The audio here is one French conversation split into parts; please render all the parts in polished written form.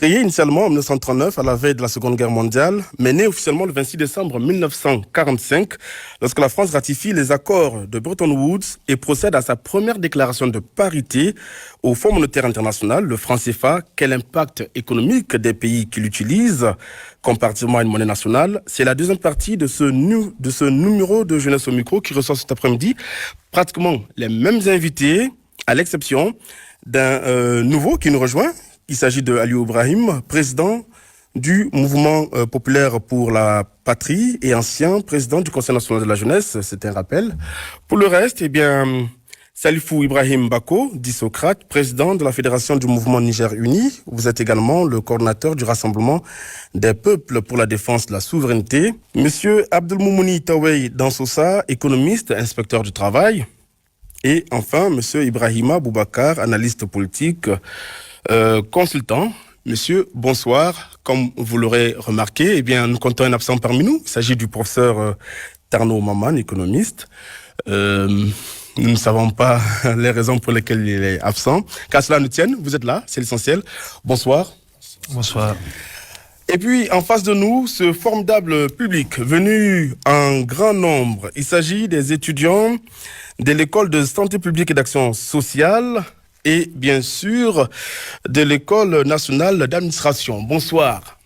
Créé initialement en 1939 à la veille de la Seconde Guerre mondiale, mais né officiellement le 26 décembre 1945 lorsque la France ratifie les accords de Bretton Woods et procède à sa première déclaration de parité au Fonds monétaire international, le franc CFA. Quel impact économique des pays qui l'utilisent comparativement à une monnaie nationale? C'est la deuxième partie de ce numéro de Jeunesse au micro qui reçoit cet après-midi pratiquement les mêmes invités, à l'exception d'un nouveau qui nous rejoint. Il s'agit de Aliou Ibrahim, président du mouvement populaire pour la patrie et ancien président du Conseil national de la jeunesse. C'est un rappel. Pour le reste, Salifou Ibrahim Bako, dit Socrate, président de la Fédération du mouvement Niger Uni. Vous êtes également le coordinateur du Rassemblement des peuples pour la défense de la souveraineté. Monsieur Abdelmoumouni Tawei Dansosa, économiste, inspecteur du travail. Et enfin, monsieur Ibrahima Boubacar, analyste politique, consultant. Monsieur, bonsoir. Comme vous l'aurez remarqué, nous comptons un absent parmi nous. Il s'agit du professeur Tarno Maman, économiste. Nous ne savons pas les raisons pour lesquelles il est absent. Qu'à cela nous tienne, vous êtes là, c'est l'essentiel. Bonsoir. Bonsoir. Et puis, en face de nous, ce formidable public venu en grand nombre. Il s'agit des étudiants de l'école de santé publique et d'action sociale et bien sûr de l'école nationale d'administration. Bonsoir.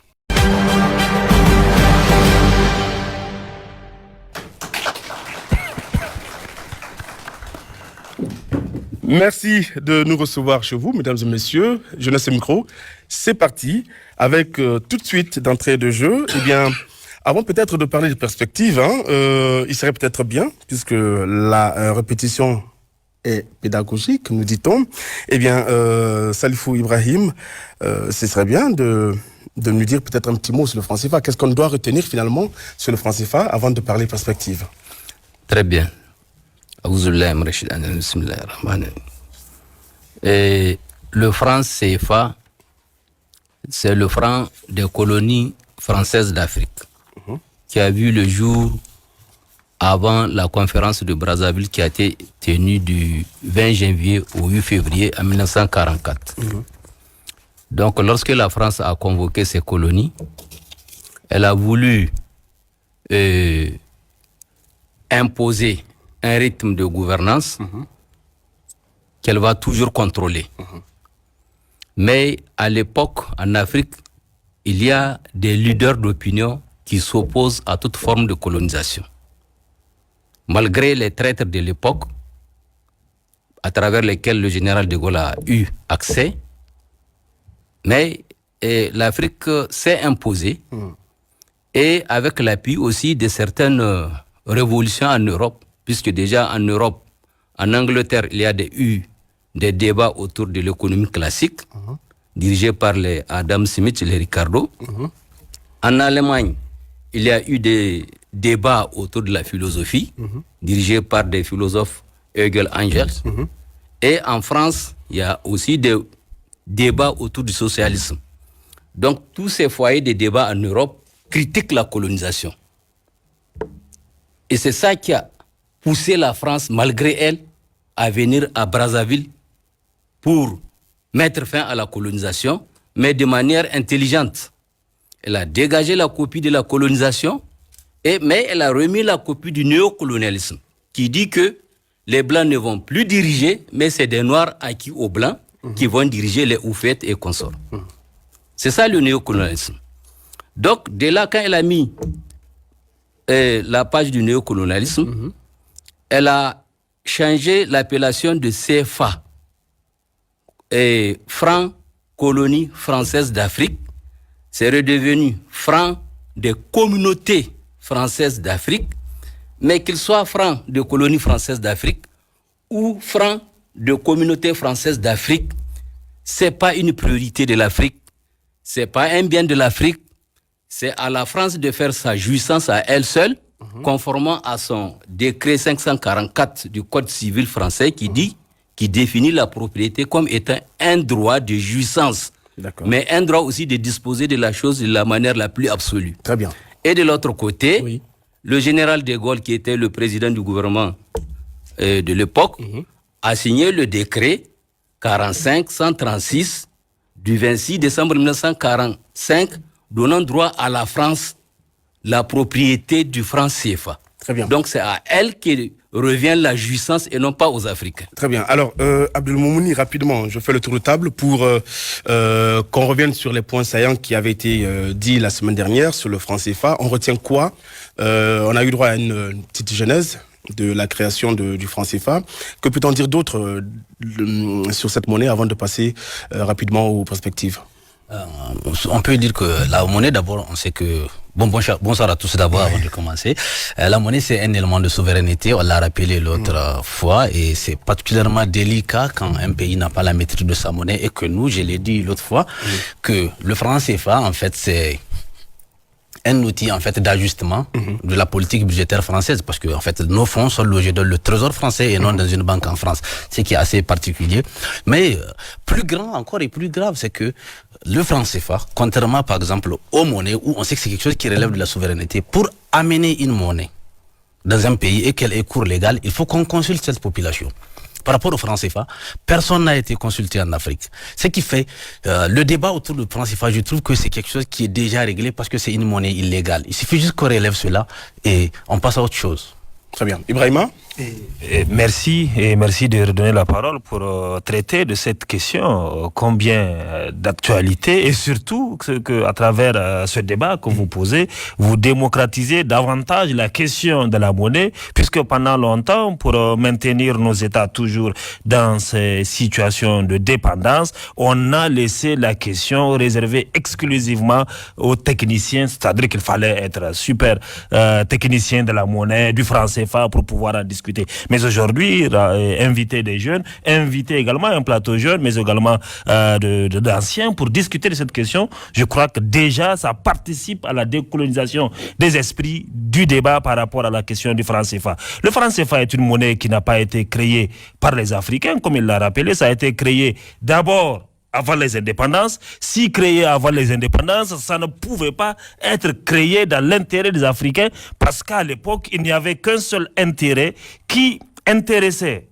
Merci de nous recevoir chez vous, mesdames et messieurs. Jeunesse et micro, c'est parti avec tout de suite d'entrée de jeu. Avant peut-être de parler de perspectives, il serait peut-être bien, puisque la répétition est pédagogique, nous dit-on, Salifou Ibrahim, ce serait bien de nous dire peut-être un petit mot sur le franc CFA. Qu'est-ce qu'on doit retenir finalement sur le franc CFA avant de parler perspectives? Très bien. Et le franc CFA, c'est le franc des colonies françaises d'Afrique, qui a vu le jour avant la conférence de Brazzaville qui a été tenue du 20 janvier au 8 février en 1944. Donc, lorsque la France a convoqué ses colonies, elle a voulu imposer un rythme de gouvernance qu'elle va toujours contrôler. Mais à l'époque, en Afrique, il y a des leaders d'opinion qui s'opposent à toute forme de colonisation. Malgré les traîtres de l'époque, à travers lesquels le général de Gaulle a eu accès, mais l'Afrique s'est imposée, et avec l'appui aussi de certaines révolutions en Europe, puisque déjà en Europe, en Angleterre, il y a eu des débats autour de l'économie classique, dirigés par les Adam Smith et les Ricardo. En Allemagne, il y a eu des débats autour de la philosophie, dirigés par des philosophes Hegel, Engels. Et en France, il y a aussi des débats autour du socialisme. Donc, tous ces foyers de débats en Europe critiquent la colonisation. Et c'est ça qui a poussé la France, malgré elle, à venir à Brazzaville pour mettre fin à la colonisation, mais de manière intelligente. Elle a dégagé la copie de la colonisation, mais elle a remis la copie du néocolonialisme, qui dit que les Blancs ne vont plus diriger, mais c'est des Noirs acquis aux Blancs qui vont diriger les Oufettes et consorts. C'est ça le néocolonialisme. Donc, dès là, quand elle a mis la page du néocolonialisme, elle a changé l'appellation de CFA, franc colonie française d'Afrique. C'est redevenu franc des communautés françaises d'Afrique, mais qu'il soit franc de colonie française d'Afrique ou franc de communauté française d'Afrique, c'est pas une priorité de l'Afrique, c'est pas un bien de l'Afrique, c'est à la France de faire sa jouissance à elle seule, conformément à son décret 544 du Code civil français qui définit la propriété comme étant un droit de jouissance, mais un droit aussi de disposer de la chose de la manière la plus absolue. Très bien. Et de l'autre côté, le général de Gaulle, qui était le président du gouvernement de l'époque, a signé le décret 45-136 du 26 décembre 1945 donnant droit à la France la propriété du franc CFA. Très bien. Donc c'est à elle que revient la jouissance et non pas aux Africains. Très bien. Alors, Abdelmoumouni, rapidement, je fais le tour de table pour qu'on revienne sur les points saillants qui avaient été dits la semaine dernière sur le franc CFA. On retient quoi? On a eu droit à une petite genèse de la création du franc CFA. Que peut-on dire d'autre sur cette monnaie avant de passer rapidement aux perspectives? On peut dire que la monnaie, d'abord, on sait que... bonsoir à tous d'abord avant de commencer. La monnaie, c'est un élément de souveraineté, on l'a rappelé l'autre fois, et c'est particulièrement délicat quand un pays n'a pas la maîtrise de sa monnaie, et que nous, je l'ai dit l'autre fois, que le franc CFA, en fait, c'est un outil en fait d'ajustement de la politique budgétaire française, parce que en fait nos fonds sont logés dans le trésor français et non dans une banque en France, ce qui est assez particulier. Mais plus grand encore et plus grave, c'est que le franc CFA, contrairement par exemple aux monnaies où on sait que c'est quelque chose qui relève de la souveraineté, pour amener une monnaie dans un pays et qu'elle ait cours légal, il faut qu'on consulte cette population. Par rapport au franc CFA, personne n'a été consulté en Afrique. Ce qui fait le débat autour du franc CFA, je trouve que c'est quelque chose qui est déjà réglé parce que c'est une monnaie illégale. Il suffit juste qu'on relève cela et on passe à autre chose. Très bien. Ibrahima? Merci de redonner la parole pour traiter de cette question combien d'actualité, et surtout que à travers ce débat que vous posez, vous démocratisez davantage la question de la monnaie, puisque pendant longtemps, pour maintenir nos États toujours dans ces situations de dépendance, on a laissé la question réservée exclusivement aux techniciens, c'est-à-dire qu'il fallait être super technicien de la monnaie, du franc CFA pour pouvoir en discuter. Mais aujourd'hui, inviter des jeunes, inviter également un plateau jeune, mais également d'anciens pour discuter de cette question, je crois que déjà ça participe à la décolonisation des esprits du débat par rapport à la question du franc CFA. Le franc CFA est une monnaie qui n'a pas été créée par les Africains, comme il l'a rappelé, ça a été créé d'abord avant les indépendances. Si créé avant les indépendances, ça ne pouvait pas être créé dans l'intérêt des Africains, parce qu'à l'époque, il n'y avait qu'un seul intérêt qui intéressait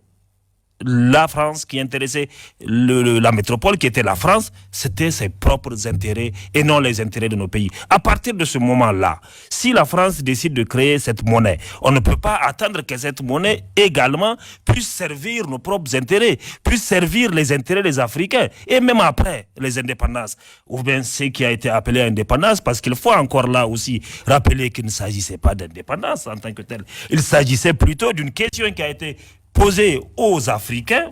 la France, qui intéressait la métropole, qui était la France, c'était ses propres intérêts et non les intérêts de nos pays. À partir de ce moment-là, si la France décide de créer cette monnaie, on ne peut pas attendre que cette monnaie également puisse servir nos propres intérêts, puisse servir les intérêts des Africains, et même après les indépendances, ou bien ce qui a été appelé indépendance, parce qu'il faut encore là aussi rappeler qu'il ne s'agissait pas d'indépendance en tant que telle. Il s'agissait plutôt d'une question qui a été posée aux Africains,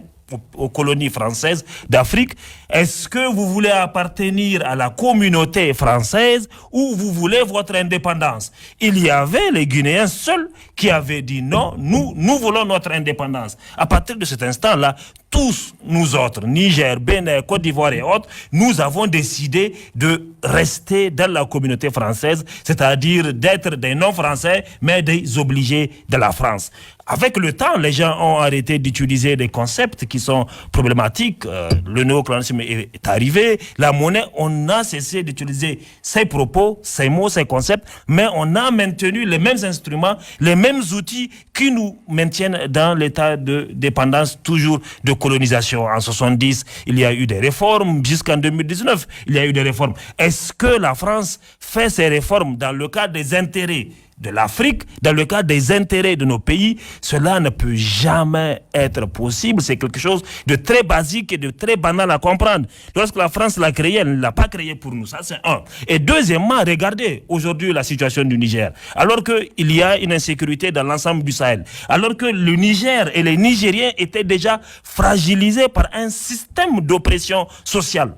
aux colonies françaises d'Afrique. Est-ce que vous voulez appartenir à la communauté française ou vous voulez votre indépendance? Il y avait les Guinéens seuls qui avaient dit non, nous voulons notre indépendance. À partir de cet instant-là, tous nous autres, Niger, Bénin, Côte d'Ivoire et autres, nous avons décidé de rester dans la communauté française, c'est-à-dire d'être des non-français, mais des obligés de la France. Avec le temps, les gens ont arrêté d'utiliser des concepts qui sont problématiques. Le néocolonialisme est arrivé. La monnaie, on a cessé d'utiliser ces propos, ces mots, ces concepts, mais on a maintenu les mêmes instruments, les mêmes outils qui nous maintiennent dans l'état de dépendance, toujours de colonisation. En 70, il y a eu des réformes. Jusqu'en 2019, il y a eu des réformes. Est-ce que la France fait ces réformes dans le cadre des intérêts de l'Afrique, dans le cadre des intérêts de nos pays? Cela ne peut jamais être possible. C'est quelque chose de très basique et de très banal à comprendre. Lorsque la France l'a créé, elle ne l'a pas créé pour nous. Ça, c'est un. Et deuxièmement, regardez aujourd'hui la situation du Niger. Alors qu'il y a une insécurité dans l'ensemble du Sahel, alors que le Niger et les Nigériens étaient déjà fragilisés par un système d'oppression sociale.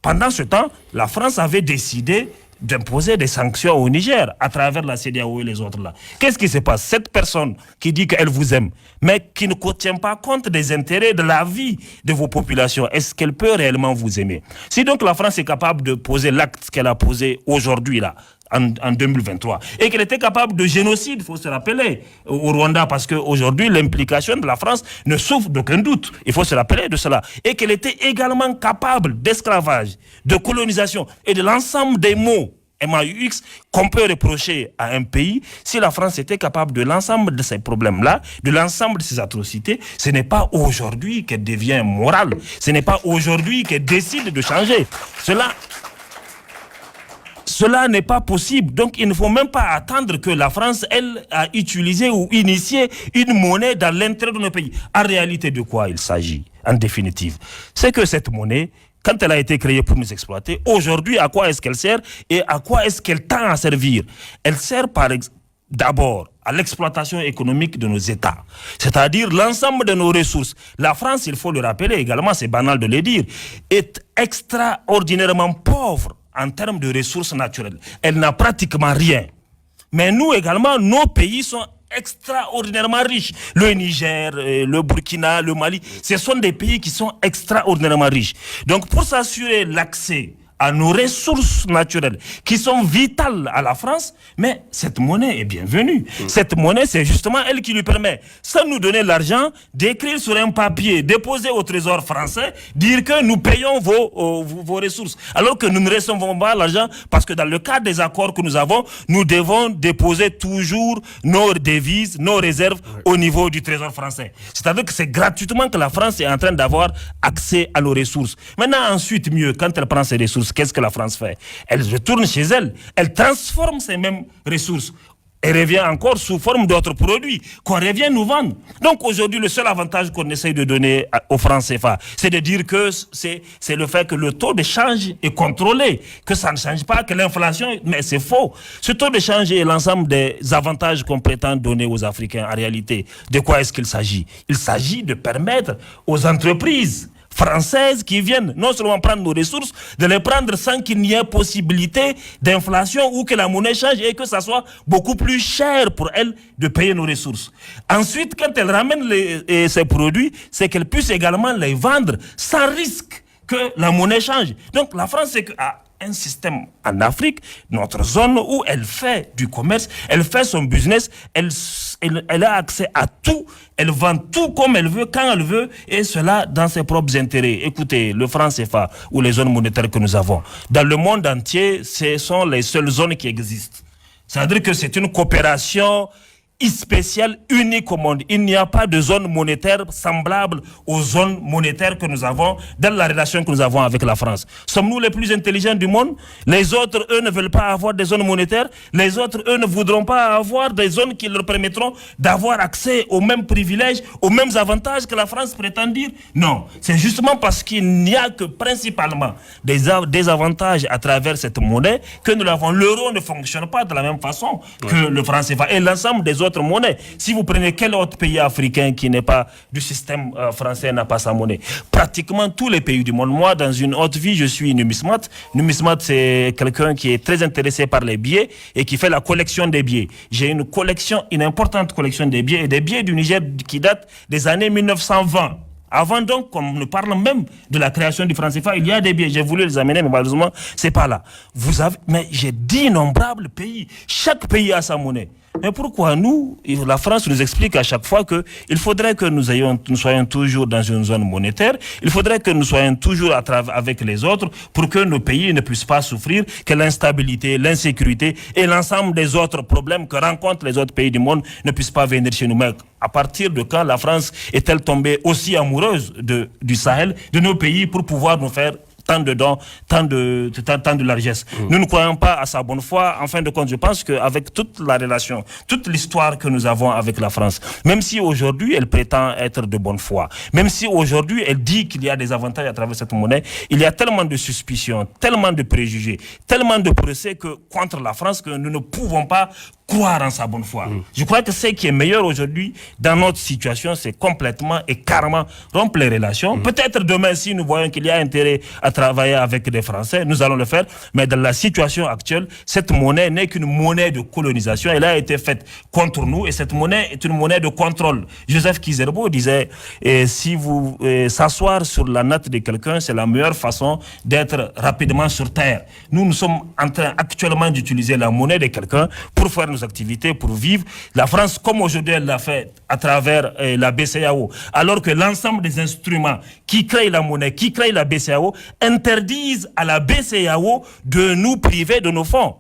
Pendant ce temps, la France avait décidé d'imposer des sanctions au Niger à travers la CEDEAO et les autres là. Qu'est-ce qui se passe? Cette personne qui dit qu'elle vous aime, mais qui ne tient pas compte des intérêts de la vie de vos populations, est-ce qu'elle peut réellement vous aimer? Si donc la France est capable de poser l'acte qu'elle a posé aujourd'hui là, en 2023, et qu'elle était capable de génocide, il faut se rappeler, au Rwanda, parce qu'aujourd'hui l'implication de la France ne souffre d'aucun doute, il faut se rappeler de cela, et qu'elle était également capable d'esclavage, de colonisation et de l'ensemble des maux MAUX qu'on peut reprocher à un pays si la France était capable de l'ensemble de ces problèmes-là, de l'ensemble de ces atrocités. Ce n'est pas aujourd'hui qu'elle devient morale. Ce n'est pas aujourd'hui qu'elle décide de changer. Cela n'est pas possible. Donc, il ne faut même pas attendre que la France, elle, a utilisé ou initié une monnaie dans l'intérêt de nos pays. En réalité, de quoi il s'agit, en définitive? C'est que cette monnaie, quand elle a été créée pour nous exploiter, aujourd'hui, à quoi est-ce qu'elle sert et à quoi est-ce qu'elle tend à servir? Elle sert d'abord à l'exploitation économique de nos États, c'est-à-dire l'ensemble de nos ressources. La France, il faut le rappeler également, c'est banal de le dire, est extraordinairement pauvre en termes de ressources naturelles. Elle n'a pratiquement rien. Mais nous également, nos pays sont extraordinairement riches. Le Niger, le Burkina, le Mali, ce sont des pays qui sont extraordinairement riches. Donc pour s'assurer l'accès à nos ressources naturelles qui sont vitales à la France, mais cette monnaie est bienvenue. Cette monnaie, c'est justement elle qui lui permet, sans nous donner l'argent, d'écrire sur un papier, déposer au trésor français, dire que nous payons vos ressources. Alors que nous ne recevons pas l'argent parce que dans le cadre des accords que nous avons, nous devons déposer toujours nos devises, nos réserves au niveau du trésor français. C'est-à-dire que c'est gratuitement que la France est en train d'avoir accès à nos ressources. Maintenant, ensuite, mieux, quand elle prend ses ressources, qu'est-ce que la France fait? Elle retourne chez elle, elle transforme ces mêmes ressources et revient encore sous forme d'autres produits qu'on revient nous vendre. Donc aujourd'hui, le seul avantage qu'on essaye de donner aux francs CFA, c'est de dire que c'est le fait que le taux de change est contrôlé, que ça ne change pas, que l'inflation... Mais c'est faux. Ce taux de change est l'ensemble des avantages qu'on prétend donner aux Africains. En réalité, de quoi est-ce qu'il s'agit? Il s'agit de permettre aux entreprises françaises qui viennent non seulement prendre nos ressources, de les prendre sans qu'il n'y ait possibilité d'inflation ou que la monnaie change et que ça soit beaucoup plus cher pour elles de payer nos ressources. Ensuite, quand elles ramènent ces produits, c'est qu'elles puissent également les vendre sans risque que la monnaie change. Donc la France a un système en Afrique, notre zone où elle fait du commerce, elle fait son business, elle a accès à tout, elle vend tout comme elle veut, quand elle veut, et cela dans ses propres intérêts. Écoutez, le franc CFA ou les zones monétaires que nous avons, dans le monde entier, ce sont les seules zones qui existent. C'est-à-dire que c'est une coopération spéciale, unique au monde. Il n'y a pas de zone monétaire semblable aux zones monétaires que nous avons dans la relation que nous avons avec la France. Sommes-nous les plus intelligents du monde? Les autres, eux, ne veulent pas avoir des zones monétaires. Les autres, eux, ne voudront pas avoir des zones qui leur permettront d'avoir accès aux mêmes privilèges, aux mêmes avantages que la France prétend dire. Non, c'est justement parce qu'il n'y a que principalement des avantages à travers cette monnaie que nous l'avons. L'euro ne fonctionne pas de la même façon que le franc CFA et l'ensemble des autres monnaie. Si vous prenez quel autre pays africain qui n'est pas du système français n'a pas sa monnaie? Pratiquement tous les pays du monde. Moi, dans une autre vie, je suis numismate. Numismate, c'est quelqu'un qui est très intéressé par les billets et qui fait la collection des billets. J'ai une importante collection des billets et des billets du Niger qui datent des années 1920. Avant donc, qu'on ne parle même de la création du franc CFA, il y a des billets. J'ai voulu les amener, mais malheureusement, c'est pas là. Mais j'ai d'innombrables pays. Chaque pays a sa monnaie. Mais pourquoi nous, la France nous explique à chaque fois qu'il faudrait que nous soyons toujours dans une zone monétaire, il faudrait que nous soyons toujours avec les autres pour que nos pays ne puissent pas souffrir que l'instabilité, l'insécurité et l'ensemble des autres problèmes que rencontrent les autres pays du monde ne puissent pas venir chez nous. Mais à partir de quand la France est-elle tombée aussi amoureuse du Sahel, de nos pays, pour pouvoir nous faire tant de dons, tant de largesse. Nous ne croyons pas à sa bonne foi. En fin de compte, je pense qu'avec toute la relation, toute l'histoire que nous avons avec la France, même si aujourd'hui elle prétend être de bonne foi, même si aujourd'hui elle dit qu'il y a des avantages à travers cette monnaie, il y a tellement de suspicions, tellement de préjugés, tellement de procès contre la France que nous ne pouvons pas croire en sa bonne foi. Je crois que ce qui est meilleur aujourd'hui dans notre situation, c'est complètement et carrément rompre les relations. Peut-être demain, si nous voyons qu'il y a intérêt à travailler avec des Français, nous allons le faire. Mais dans la situation actuelle, cette monnaie n'est qu'une monnaie de colonisation. Elle a été faite contre nous et cette monnaie est une monnaie de contrôle. Joseph Kizerbo disait, si vous s'asseoir sur la natte de quelqu'un, c'est la meilleure façon d'être rapidement sur terre. Nous sommes en train actuellement d'utiliser la monnaie de quelqu'un pour faire nos activités, pour vivre. La France, comme aujourd'hui elle l'a fait à travers la BCEAO, alors que l'ensemble des instruments qui créent la monnaie, qui créent la BCEAO, interdisent à la BCEAO de nous priver de nos fonds.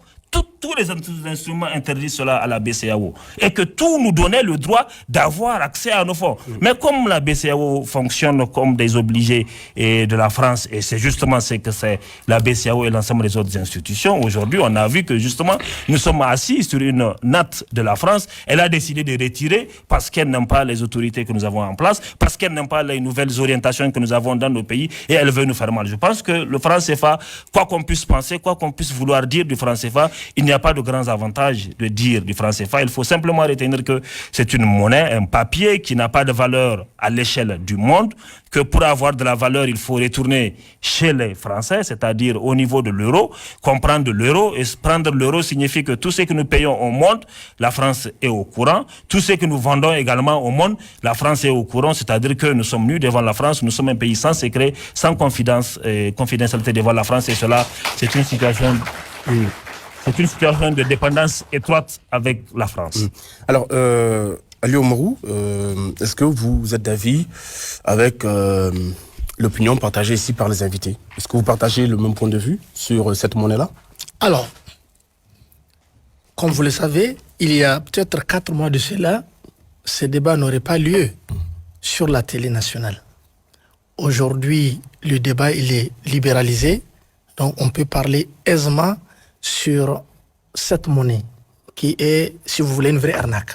tous les instruments interdits cela à la BCEAO et que tout nous donnait le droit d'avoir accès à nos fonds. Mais comme la BCEAO fonctionne comme des obligés de la France, et c'est justement ce que c'est la BCEAO et l'ensemble des autres institutions, aujourd'hui on a vu que justement nous sommes assis sur une natte de la France. Elle a décidé de retirer parce qu'elle n'aime pas les autorités que nous avons en place, parce qu'elle n'aime pas les nouvelles orientations que nous avons dans nos pays et elle veut nous faire mal. Je pense que le franc CFA, quoi qu'on puisse penser, quoi qu'on puisse vouloir dire du franc CFA, il n'y a pas de grands avantages de dire du franc CFA. Il faut simplement retenir que c'est une monnaie, un papier qui n'a pas de valeur à l'échelle du monde, que pour avoir de la valeur, il faut retourner chez les Français, c'est-à-dire au niveau de l'euro, comprendre l'euro, et prendre l'euro signifie que tout ce que nous payons au monde, la France est au courant. Tout ce que nous vendons également au monde, la France est au courant, c'est-à-dire que nous sommes nus devant la France, nous sommes un pays sans secret, sans confidentialité devant la France, et cela, c'est une situation de dépendance étroite avec la France. Alors, Ali Oumarou, est-ce que vous êtes d'avis avec l'opinion partagée ici par les invités? Est-ce que vous partagez le même point de vue sur cette monnaie-là? Alors, comme vous le savez, il y a peut-être 4 mois de cela, ce débat n'aurait pas lieu sur la télé nationale. Aujourd'hui, le débat il est libéralisé, donc on peut parler aisément sur cette monnaie qui est, si vous voulez, une vraie arnaque.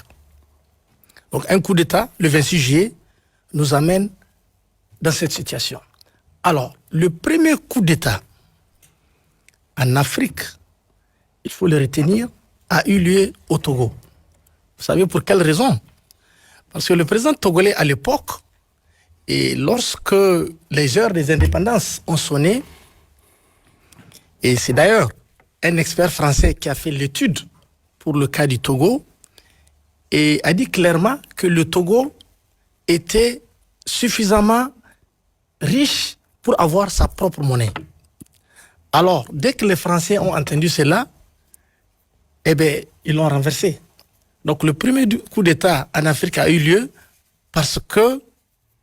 Donc un coup d'État, le 26 juillet, nous amène dans cette situation. Alors, le premier coup d'État en Afrique, il faut le retenir, a eu lieu au Togo. Vous savez pour quelle raison? Parce que le président togolais à l'époque, et lorsque les heures des indépendances ont sonné, et c'est d'ailleurs un expert français qui a fait l'étude pour le cas du Togo, et a dit clairement que le Togo était suffisamment riche pour avoir sa propre monnaie. Alors, dès que les Français ont entendu cela, eh bien, ils l'ont renversé. Donc, le premier coup d'État en Afrique a eu lieu parce que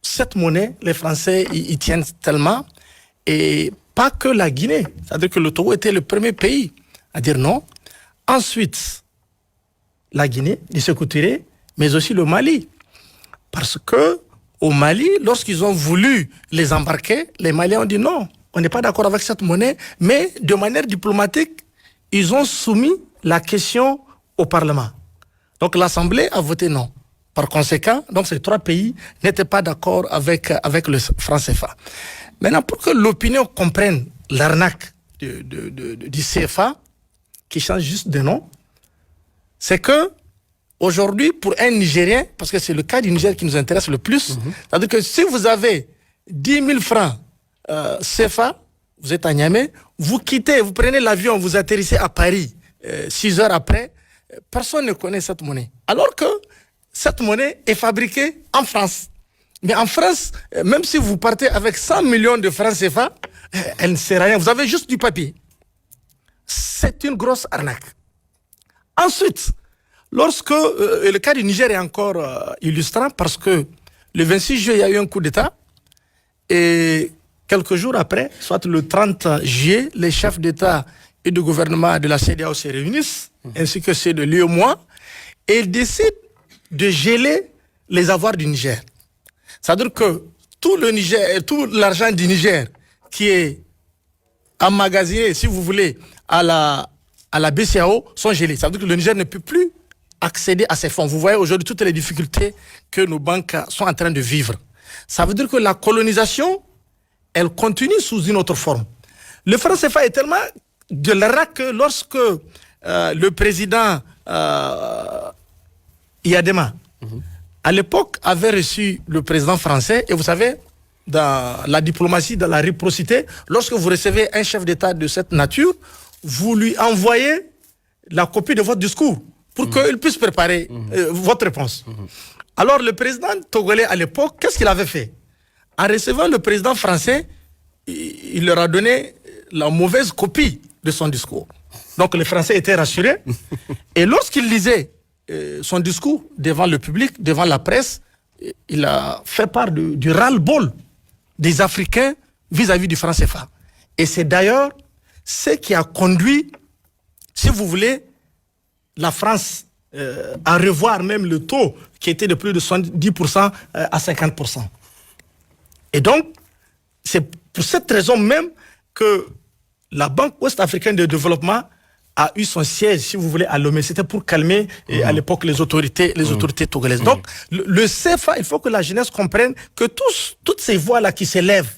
cette monnaie, les Français y tiennent tellement, et pas que la Guinée. C'est-à-dire que le Togo était le premier pays à dire non. Ensuite, la Guinée, du Sékou Touré, mais aussi le Mali. Parce que au Mali, lorsqu'ils ont voulu les embarquer, les Maliens ont dit non, on n'est pas d'accord avec cette monnaie, mais de manière diplomatique, ils ont soumis la question au Parlement. Donc l'Assemblée a voté non. Par conséquent, donc ces 3 pays n'étaient pas d'accord avec le franc CFA. Maintenant, pour que l'opinion comprenne l'arnaque du CFA, qui change juste de nom, c'est que aujourd'hui, pour un Nigérien, parce que c'est le cas du Niger qui nous intéresse le plus, c'est-à-dire que si vous avez 10 000 francs CFA, vous êtes à Niamey, vous quittez, vous prenez l'avion, vous atterrissez à Paris 6 heures après, personne ne connaît cette monnaie. Alors que cette monnaie est fabriquée en France. Mais en France, même si vous partez avec 100 millions de francs CFA, elle ne sert à rien. Vous avez juste du papier. C'est une grosse arnaque. Ensuite, lorsque le cas du Niger est encore illustrant parce que le 26 juillet, il y a eu un coup d'État et quelques jours après, soit le 30 juillet, les chefs d'État et de gouvernement de la CEDEAO se réunissent, ainsi que ceux de l'UEMOA, et ils décident de geler les avoirs du Niger. C'est-à-dire que tout l'argent du Niger qui est emmagasiné, si vous voulez, à la BCEAO sont gelés. Ça veut dire que le Niger ne peut plus accéder à ces fonds. Vous voyez aujourd'hui toutes les difficultés que nos banques sont en train de vivre. Ça veut dire que la colonisation, elle continue sous une autre forme. Le franc CFA est tellement de l'arnaque que lorsque le président Yadema, à l'époque, avait reçu le président français, et vous savez, dans la diplomatie, dans la réciprocité, lorsque vous recevez un chef d'État de cette nature, vous lui envoyez la copie de votre discours pour qu'il puisse préparer votre réponse. Alors le président togolais à l'époque, qu'est-ce qu'il avait fait? En recevant le président français, il leur a donné la mauvaise copie de son discours. Donc les Français étaient rassurés. Et lorsqu'il lisait son discours devant le public, devant la presse, il a fait part du ras-le-bol des Africains vis-à-vis du franc CFA. Et c'est d'ailleurs ce qui a conduit si vous voulez, la France à revoir même le taux qui était de plus de 70% à 50%. Et donc, c'est pour cette raison même que la Banque ouest-africaine de développement a eu son siège, si vous voulez, à Lomé. C'était pour calmer à l'époque les autorités togolaises. Donc, le CFA, il faut que la jeunesse comprenne que toutes ces voix-là qui s'élèvent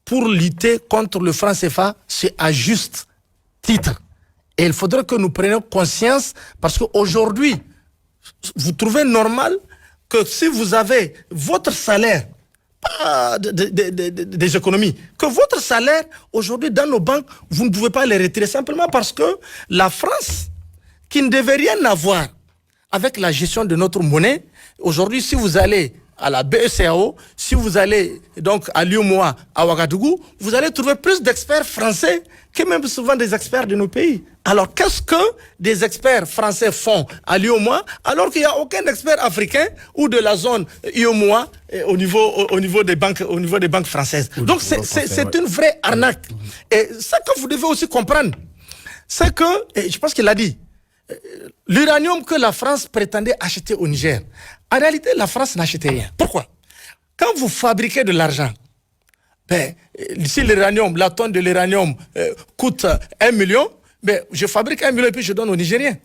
pour lutter contre le franc CFA, c'est à juste titre. Et il faudrait que nous prenions conscience, parce qu'aujourd'hui, vous trouvez normal que si vous avez votre salaire, pas des économies, que votre salaire, aujourd'hui, dans nos banques, vous ne pouvez pas les retirer, simplement parce que la France, qui ne devait rien avoir avec la gestion de notre monnaie, aujourd'hui, si vous allez à la BECAO, si vous allez donc à l'UEMOA, à Ouagadougou, vous allez trouver plus d'experts français que même souvent des experts de nos pays. Alors, qu'est-ce que des experts français font à l'UEMOA alors qu'il n'y a aucun expert africain ou de la zone UEMOA au niveau des banques françaises. Donc, c'est une vraie arnaque. Et ce que vous devez aussi comprendre, c'est que, et je pense qu'il a dit, l'uranium que la France prétendait acheter au Niger, en réalité, la France n'achetait rien. Pourquoi? Quand vous fabriquez de l'argent, si l'uranium, la tonne de l'uranium coûte 1 million, je fabrique 1 million et puis je donne aux Nigériens.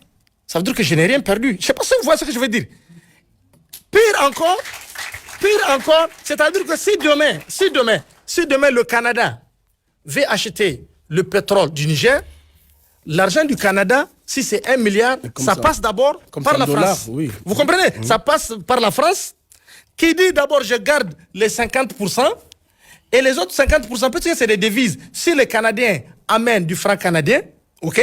Ça veut dire que je n'ai rien perdu. Je ne sais pas si vous voyez ce que je veux dire. Pire encore, c'est-à-dire que si demain le Canada veut acheter le pétrole du Niger, l'argent du Canada, si c'est 1 milliard, ça passe d'abord par la France. Oui. Vous comprenez? Ça passe par la France, qui dit d'abord je garde les 50%, et les autres 50%, peut-être que c'est des devises. Si les Canadiens amènent du franc canadien, ok,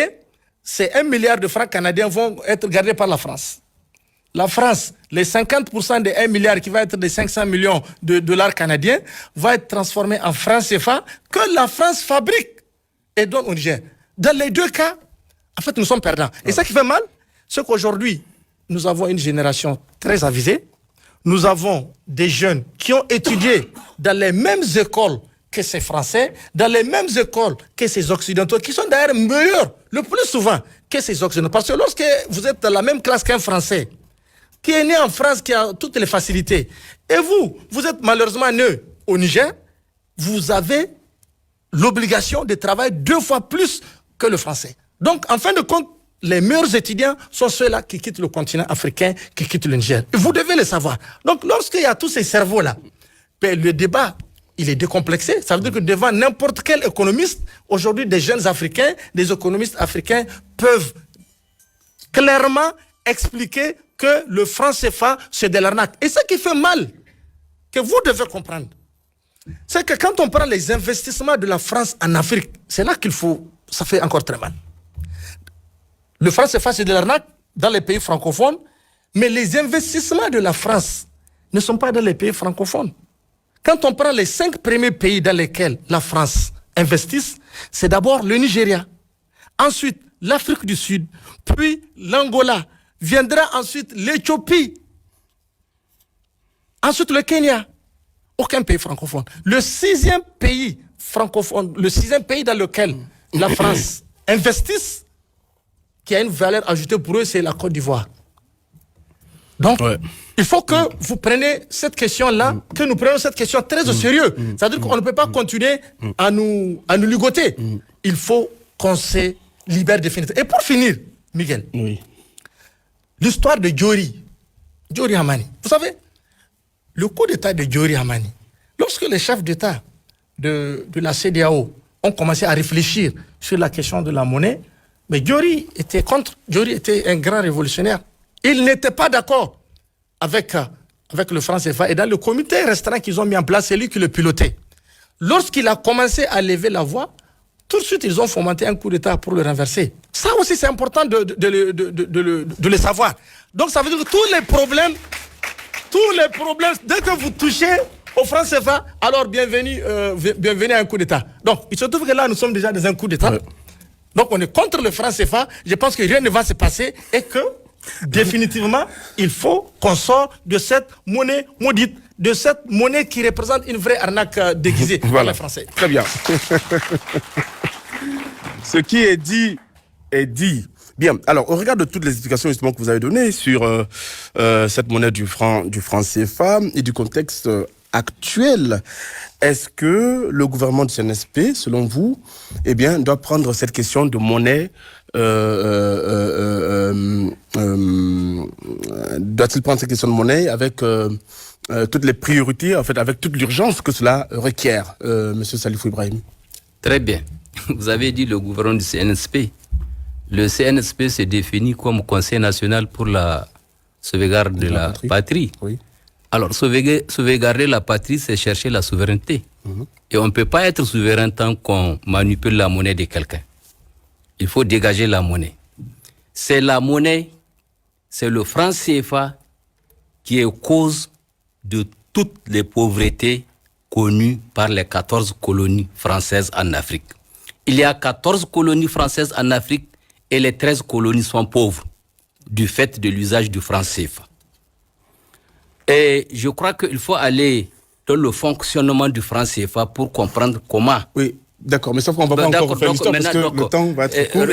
c'est 1 milliard de francs canadiens vont être gardés par la France. La France, les 50% des 1 milliard qui va être des 500 millions de dollars canadiens, va être transformé en francs CFA que la France fabrique et donne au Niger. Dans les deux cas, en fait, nous sommes perdants. Et ça qui fait mal, c'est qu'aujourd'hui, nous avons une génération très avisée. Nous avons des jeunes qui ont étudié dans les mêmes écoles que ces Français, dans les mêmes écoles que ces Occidentaux, qui sont d'ailleurs meilleurs, le plus souvent, que ces Occidentaux. Parce que lorsque vous êtes dans la même classe qu'un Français, qui est né en France, qui a toutes les facilités, et vous êtes malheureusement né au Niger, vous avez l'obligation de travailler 2 fois plus que le Français. Donc, en fin de compte, les meilleurs étudiants sont ceux-là qui quittent le continent africain, qui quittent le Niger. Et vous devez le savoir. Donc, lorsqu'il y a tous ces cerveaux-là, le débat, il est décomplexé. Ça veut dire que devant n'importe quel économiste, aujourd'hui, des jeunes Africains, des économistes africains peuvent clairement expliquer que le franc CFA, c'est de l'arnaque. Et ce qui fait mal, que vous devez comprendre, c'est que quand on prend les investissements de la France en Afrique, c'est là ça fait encore très mal. Le franc CFA, c'est de l'arnaque dans les pays francophones, mais les investissements de la France ne sont pas dans les pays francophones. Quand on prend les 5 premiers pays dans lesquels la France investit, c'est d'abord le Nigeria, ensuite l'Afrique du Sud, puis l'Angola, viendra ensuite l'Éthiopie, ensuite le Kenya. Aucun pays francophone. Le 6e pays francophone, le 6e pays dans lequel la France investit, qui a une valeur ajoutée pour eux, c'est la Côte d'Ivoire. Donc, il faut que vous preniez cette question-là, que nous prenions cette question très au sérieux. C'est-à-dire qu'on ne peut pas continuer à nous ligoter. Il faut qu'on se libère définitivement. Et pour finir, Miguel, l'histoire de Diori Hamani. Vous savez, le coup d'État de Diori Hamani, lorsque les chefs d'État de la CEDEAO ont commencé à réfléchir sur la question de la monnaie, mais Diori était contre. Diori était un grand révolutionnaire. Il n'était pas d'accord avec le franc CFA. Et dans le comité restreint qu'ils ont mis en place, c'est lui qui le pilotait. Lorsqu'il a commencé à lever la voix, tout de suite, ils ont fomenté un coup d'État pour le renverser. Ça aussi, c'est important de le savoir. Donc, ça veut dire que tous les problèmes, dès que vous touchez au franc CFA, alors bienvenue à un coup d'État. Donc, il se trouve que là, nous sommes déjà dans un coup d'État. Donc, on est contre le franc CFA. Je pense que rien ne va se passer et que, définitivement, il faut qu'on sorte de cette monnaie maudite, de cette monnaie qui représente une vraie arnaque déguisée par les Français. Très bien. Ce qui est dit est dit. Bien. Alors, au regard de toutes les explications justement que vous avez données sur cette monnaie du franc CFA et du contexte actuel, est-ce que le gouvernement du CNSP, selon vous, eh bien, doit prendre cette question de monnaie doit-il prendre cette question de monnaie avec toutes les priorités, en fait, avec toute l'urgence que cela requiert, Monsieur Salifou Ibrahim? Très bien. Vous avez dit le gouvernement du CNSP. Le CNSP se définit comme Conseil national pour la sauvegarde de la patrie. Oui. Alors, sauvegarder la patrie, c'est chercher la souveraineté. Et on ne peut pas être souverain tant qu'on manipule la monnaie de quelqu'un. Il faut dégager la monnaie. C'est la monnaie, c'est le franc CFA qui est cause de toutes les pauvretés connues par les 14 colonies françaises en Afrique. Il y a 14 colonies françaises en Afrique et les 13 colonies sont pauvres du fait de l'usage du franc CFA. Et je crois qu'il faut aller dans le fonctionnement du franc CFA pour comprendre comment. Oui, d'accord, mais sauf qu'on ne va pas encore faire l'histoire parce que le temps va être court.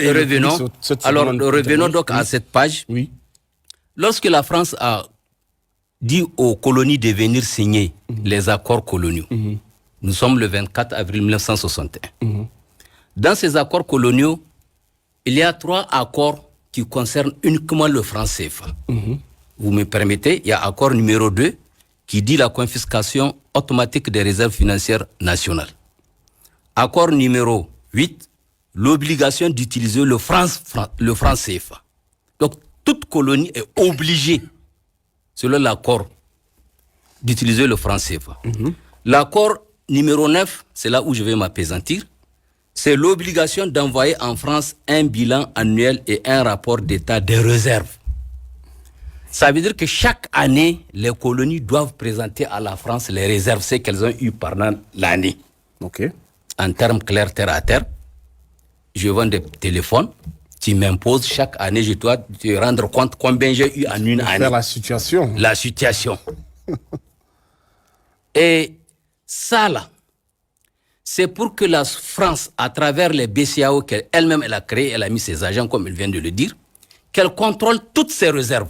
Revenons donc à cette page. Oui. Lorsque la France a dit aux colonies de venir signer les accords coloniaux, nous sommes le 24 avril 1961. Dans ces accords coloniaux, il y a 3 accords qui concernent uniquement le franc CFA. Vous me permettez, il y a accord numéro 2 qui dit la confiscation automatique des réserves financières nationales. Accord numéro 8, l'obligation d'utiliser le franc CFA. Donc, toute colonie est obligée, selon l'accord, d'utiliser le franc CFA. L'accord numéro 9, c'est là où je vais m'appesantir, c'est l'obligation d'envoyer en France un bilan annuel et un rapport d'état des réserves. Ça veut dire que chaque année, les colonies doivent présenter à la France les réserves, ce qu'elles ont eues pendant l'année. Ok. En termes clairs, terre à terre, je vends des téléphones, tu m'imposes chaque année, je dois te rendre compte combien j'ai eu en une année. Faire la situation. La situation. Et ça là, c'est pour que la France, à travers les BCAO qu'elle-même elle a créé, elle a mis ses agents, comme il vient de le dire, qu'elle contrôle toutes ses réserves.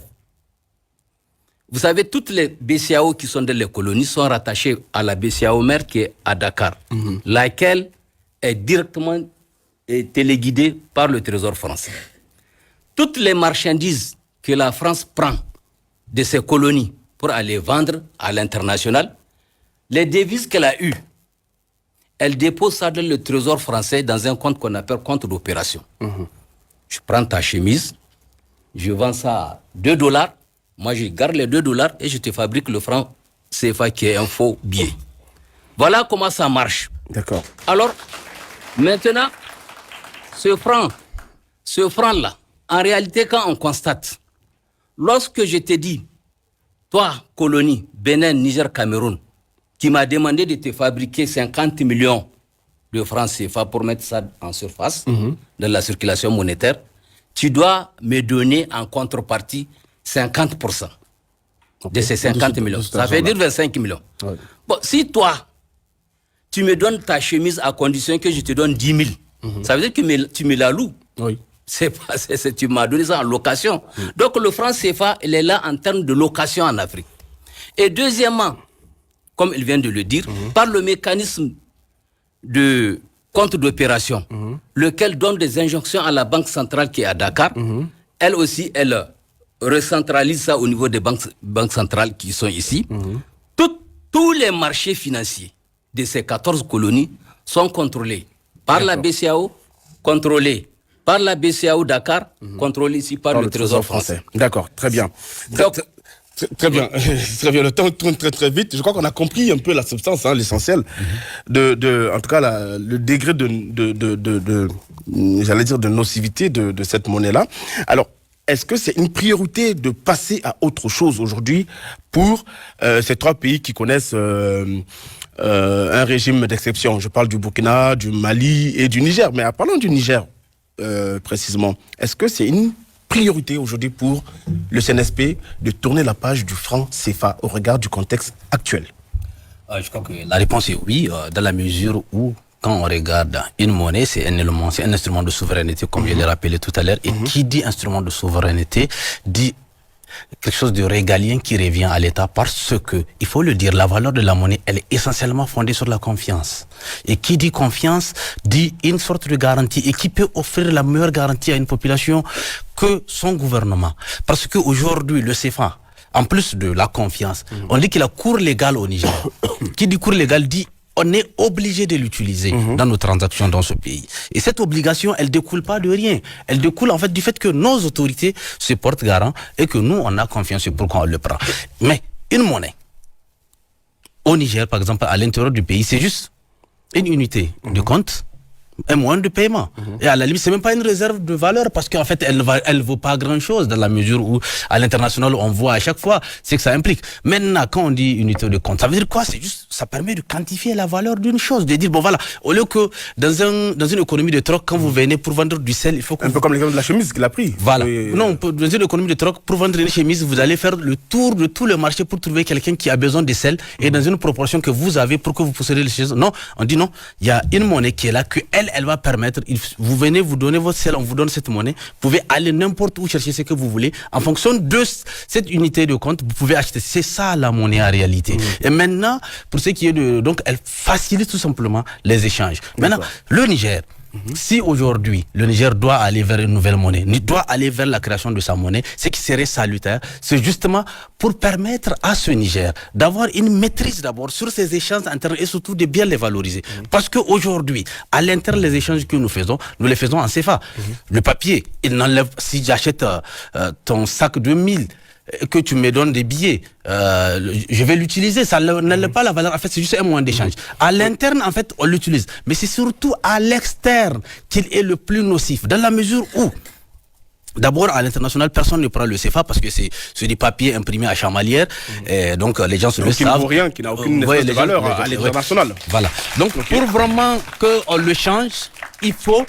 Vous savez, toutes les BCAO qui sont dans les colonies sont rattachées à la BCAO mère qui est à Dakar, laquelle est directement téléguidée par le Trésor français. Toutes les marchandises que la France prend de ses colonies pour aller vendre à l'international, les devises qu'elle a eues, elle dépose ça dans le Trésor français dans un compte qu'on appelle compte d'opération. Je prends ta chemise, je vends ça à $2, moi je garde les $2 et je te fabrique le franc CFA qui est un faux billet. Voilà comment ça marche. D'accord. Alors, maintenant, ce franc-là, en réalité, quand on constate, lorsque je te dis, toi, colonie, Bénin, Niger, Cameroun, qui m'a demandé de te fabriquer 50 millions de francs CFA pour mettre ça en surface, dans la circulation monétaire, tu dois me donner en contrepartie 50% de ces 50 millions. Ça veut dire 25 millions. Ouais. Bon, si toi, tu me donnes ta chemise à condition que je te donne 10 000, ça veut dire que tu me la loues. Oui. Tu m'as donné ça en location. Donc le franc CFA, il est là en termes de location en Afrique. Et deuxièmement, comme il vient de le dire, par le mécanisme de compte d'opération, lequel donne des injonctions à la banque centrale qui est à Dakar, elle aussi, elle recentralise ça au niveau des banques centrales qui sont ici. Tous les marchés financiers de ces 14 colonies sont contrôlés par la BCAO, contrôlés par la BCAO Dakar, contrôlés ici par le Trésor français. D'accord, très bien. Donc, très bien, très bien. Le temps tourne très très vite. Je crois qu'on a compris un peu la substance, l'essentiel, en tout cas le degré j'allais dire de nocivité de cette monnaie-là. Alors, est-ce que c'est une priorité de passer à autre chose aujourd'hui pour ces 3 pays qui connaissent un régime d'exception? Je parle du Burkina, du Mali et du Niger. Mais en parlant du Niger précisément, est-ce que c'est une priorité aujourd'hui pour le CNSP de tourner la page du franc CFA au regard du contexte actuel? Je crois que la réponse est oui, dans la mesure où quand on regarde une monnaie, c'est un élément, c'est un instrument de souveraineté, comme je l'ai rappelé tout à l'heure. Et qui dit instrument de souveraineté dit quelque chose de régalien qui revient à l'État, parce que, il faut le dire, la valeur de la monnaie, elle est essentiellement fondée sur la confiance. Et qui dit confiance dit une sorte de garantie. Et qui peut offrir la meilleure garantie à une population que son gouvernement. Parce qu'aujourd'hui, le CFA, en plus de la confiance, on dit qu'il a cours légal au Niger. Qui dit cours légal dit on est obligé de l'utiliser dans nos transactions dans ce pays. Et cette obligation, elle découle pas de rien. Elle découle en fait du fait que nos autorités se portent garant et que nous, on a confiance, c'est pourquoi on le prend. Mais une monnaie, au Niger, par exemple, à l'intérieur du pays, c'est juste une unité de compte, un moyen de paiement. Et à la limite, c'est même pas une réserve de valeur parce qu'en fait, elle vaut pas grand chose dans la mesure où, à l'international, on voit à chaque fois ce que ça implique. Maintenant, quand on dit unité de compte, ça veut dire quoi? C'est juste, ça permet de quantifier la valeur d'une chose, de dire, bon voilà, au lieu que dans une économie de troc, quand vous venez pour vendre du sel, il faut que... Un peu comme l'exemple de la chemise qu'il a pris. Voilà. Et... Non, dans une économie de troc, pour vendre une chemise, vous allez faire le tour de tout le marché pour trouver quelqu'un qui a besoin de sel et dans une proportion que vous avez pour que vous possédez les choses. Non, on dit non, il y a une monnaie qui est là, que elle va permettre, vous venez, vous donnez votre sel, on vous donne cette monnaie, vous pouvez aller n'importe où chercher ce que vous voulez. En fonction de cette unité de compte, vous pouvez acheter. C'est ça la monnaie en réalité. Et maintenant, pour ce qui est de... Donc, elle facilite tout simplement les échanges. Maintenant, le Niger... Si aujourd'hui le Niger doit aller vers une nouvelle monnaie, doit aller vers la création de sa monnaie, ce qui serait salutaire, c'est justement pour permettre à ce Niger d'avoir une maîtrise d'abord sur ses échanges internes et surtout de bien les valoriser. Parce qu'aujourd'hui, à l'interne, les échanges que nous les faisons en CFA. Le papier, il n'enlève, si j'achète ton sac de 1000, que tu me donnes des billets, je vais l'utiliser, ça n'enlève pas la valeur, en fait c'est juste un moyen d'échange. À l'interne, en fait, on l'utilise, mais c'est surtout à l'externe qu'il est le plus nocif, dans la mesure où, d'abord, à l'international, personne ne prend le CFA parce que c'est des papiers imprimés à chamalière, et donc les gens se le savent. Qui ne vaut rien, qui n'a aucune espèce de valeur à l'international. Voilà. Donc, pour vraiment qu'on le change, il faut